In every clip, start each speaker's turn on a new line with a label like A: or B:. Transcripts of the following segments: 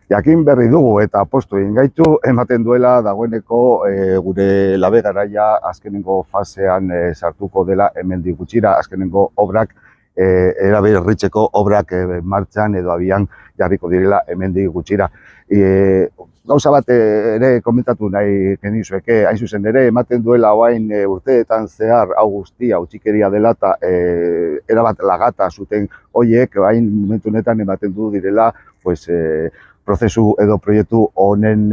A: Jakin berri dugu eta postu egin gaitu, ematen duela dagoeneko gure labe garaia azkenengo fasean sartuko dela hemendik gutxira, azkenengo obrak eraberritzeko obrak martxan edo abian jarriko direla hemendik gutxira. Gauza bat ere komentatu nahi genizueke, hain zuzen ere, ematen duela orain urteetan zehar hau guztia utzikeria dela eta erabat lagata zuten hoiek, hain momentu honetan ematen du direla, pues, prozesu edo proiektu honen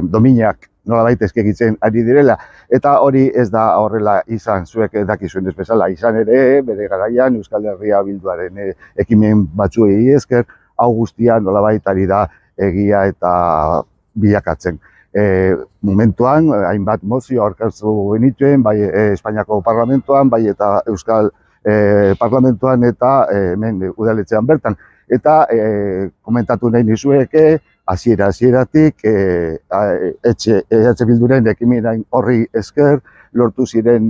A: dominak nolabait eskakitzen ari direla, eta hori ez da horrela izan, zuek dakizuen ez bezala, izan ere, bere garaian Euskal Herria Bilduaren ekimen batzuei esker, hau guztia nolabait ari da egia eta bilakatzen. Momentuan, hainbat mozio aurkeztu genituen, bai Espainiako Parlamentuan, bai eta Euskal Parlamentuan eta hemen udaletxean bertan. Eta komentatu nahi nizueke, hasieratik EH Bilduren ekimen horri esker, lortu ziren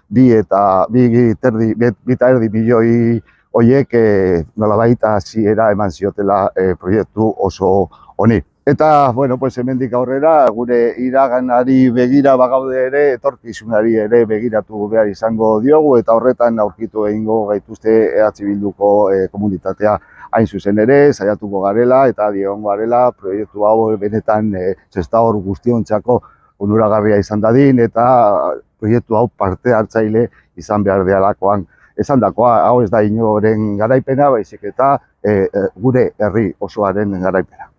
A: bi eta erdi milioi horiek nolabait hasiera eman ziotela proiektu oso honi. Eta, bueno, pues hemendik aurrera, gure iraganari begira bagaude ere, etorkizunari ere begiratu behar izango diogu, eta horretan aurkitu egingo gaituzte EH Bilduko komunitatea hain zuzen ere, saiatuko garela, eta diongo garela, proiektu hau benetan Sestaor guztiontzako onuragarria izan dadin, eta proiektu hau parte hartzaile izan behar delakoan. Esandakoa, hau ez da inoren garaipena, baizik eta gure herri osoaren garaipena.